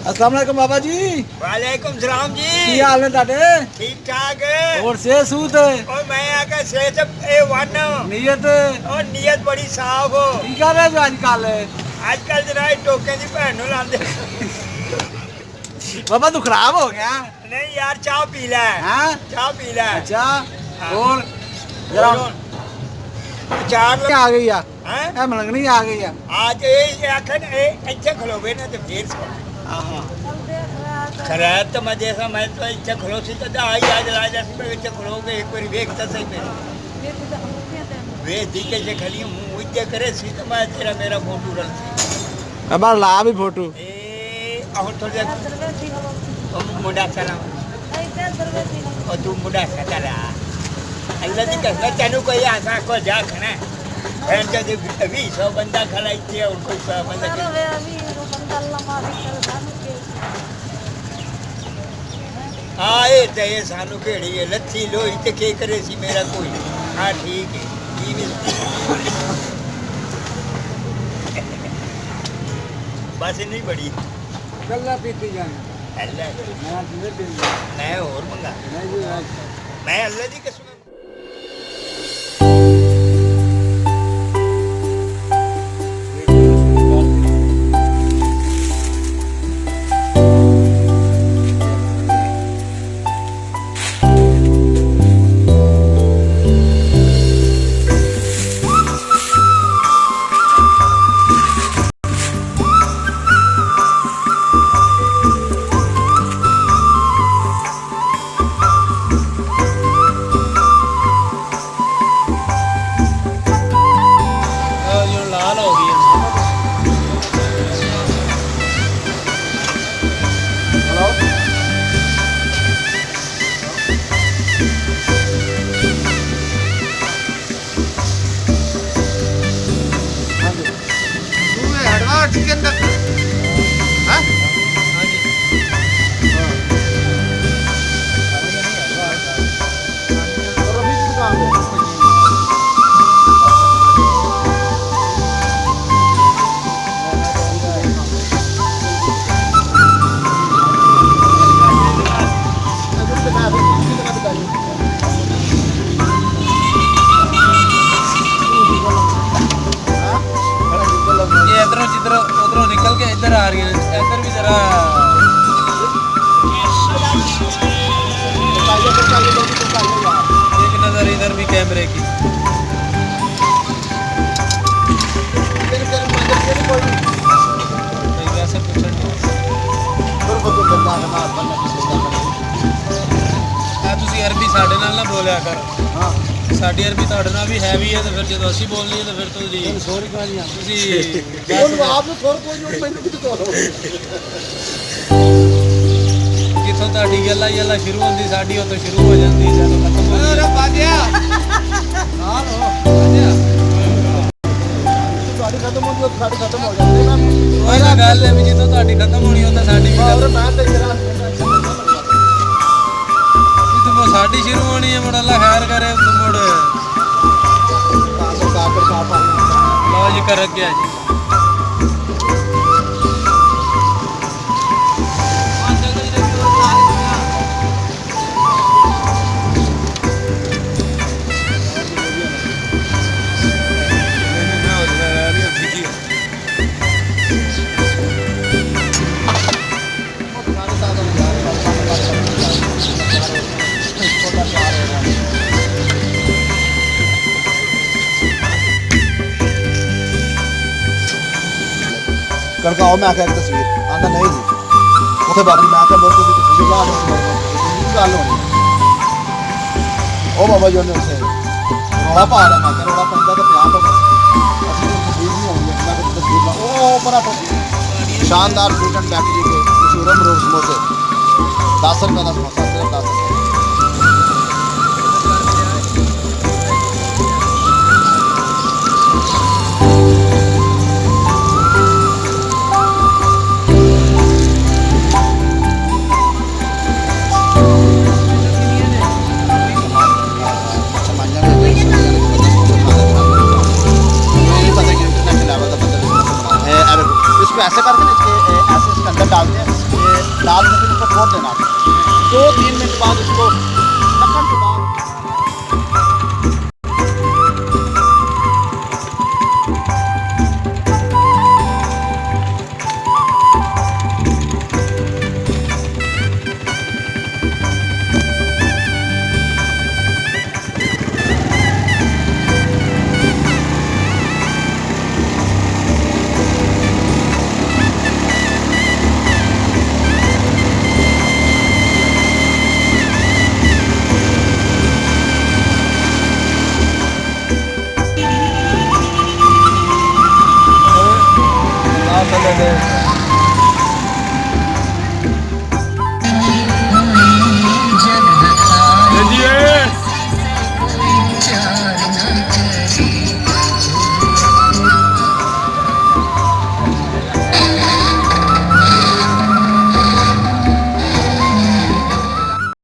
अस्सलाम वालेकुम बाबा जी। वालेकुम सलाम जी। की हाल ने ताडे? ठीक ठाक है। और से सूत और मैं आके सेहत A1 नीयत और नीयत बड़ी साफ हो। की कर रहे हो आजकल? आजकल जरा टोके की भैन नु लांदे। बाबा तू खराब हो गया नहीं यार चाह पी ले। हैं? चाह पी ले। अच्छा और जरा चार आ गई आ हैं? ए मलंगनी आ गई आ। आज ये आखन ए इथे खलोवे ना ते फिर सो। खराब तो मैं जैसा मैं तो इथे खलोसी तो आई आज राजा से इथे खलोगे एक बार देख तो सही मेरे। वे दिखे जे खली मुंह इथे करे सी तो मैं तेरा मेरा फोटो रल सी। अब ला भी फोटो ए और थोड़े मुंडा चला और तू मुंडा चला अल्लाह दी कसम तेनू कोई आसा को जा खना फैन का जो 20 बंदा खड़ा इथे और कोई बंदा हाँ ये तो ये सानू केड़ी है लत्थी लोई ते के करे सी मेरा कोई हाँ ठीक है बस नहीं बड़ी गल्ला पीती जाना अल्लाह मैं और मंगा मैं अल्लाह दी कसम लाल हो गई हेलो तू हड़वा चिकन का हाँ ये इधरों जिधरों उधरों निकल के इधर आ रही है इधर भी जरा एक नजर इधर भी कैमरे की नहीं वैसे पूछने ਤੁਸੀਂ ਅਰਬੀ ਸਾਡੇ ਨਾਲ ਨਾ ਬੋਲਿਆ ਕਰ हाँ ਸਾਡੀ ਅਰਬੀ ਤੁਹਾਡੇ ਨਾਲ ਵੀ ਹੈਵੀ ਹੈ ਤੇ ਫਿਰ ਜਦੋਂ ਅਸੀਂ ਬੋਲਣੀ ਹੈ ਤਾਂ ਫਿਰ ਤੁਸੀਂ सॉरी कहा नहीं ਤੁਸੀਂ आपने थोड़ा कोई जो मैंने भी तो ਜਿੱਥੋਂ ਤੁਹਾਡੀ ਗੱਲਾਂ ਸ਼ੁਰੂ ਹੁੰਦੀ ਸਾਡੀ ਉੱਥੋਂ ਸ਼ੁਰੂ ਹੋ ਜਾਂਦੀ ਜਦੋਂ ਖਤਮ ਹੋ ਜਾਂਦੀ अरे बाजिया हाँ लो बाजिया साड़ी खत्म हो गई साड़ी खत्म हो जाती है ना ਉਹ ਤਾਂ ਗੱਲ ਹੈ ਵੀ ਜਿੱਥੋਂ ਤੁਹਾਡੀ ਖਤਮ ਹੋਣੀ ਉੱਥੇ ਸਾਡੀ ਵੀ और ਖਤਮ मैं तो जरा ਜਿੱਥੋਂ ਸਾਡੀ ਸ਼ੁਰੂ ਹੋਣੀ ਹੈ ਮੁੜ ਅੱਲਾ ਖੈਰ ਕਰੇ ਤੂੰ ਮੁੜ काकर कापा ਲਓ ਜੀ ਕਰ ਗਿਆ ਜੀ करका आओ मैं आके तस्वीर आंदा नहीं जी उथे बाबू मैं आके बोल के तस्वीर ला दो गल होनी ओ बाबा जी ने उसे रोड़ा पा रहा मैं रोड़ा पंदा तो 50 तो असली तस्वीर नहीं होगी मैं तस्वीर ला ओ पर शानदार स्वीट एंड बेकरी के मशहूर अमरूद समोसे 10 रुपए का समोसा सिर्फ 10 रुपए ऐसे करके ना इसके ऐसे इसके अंदर डालते हैं डाल के फिर उसको छोड़ देना 2-3 मिनट बाद उसको ढक्कन के बाद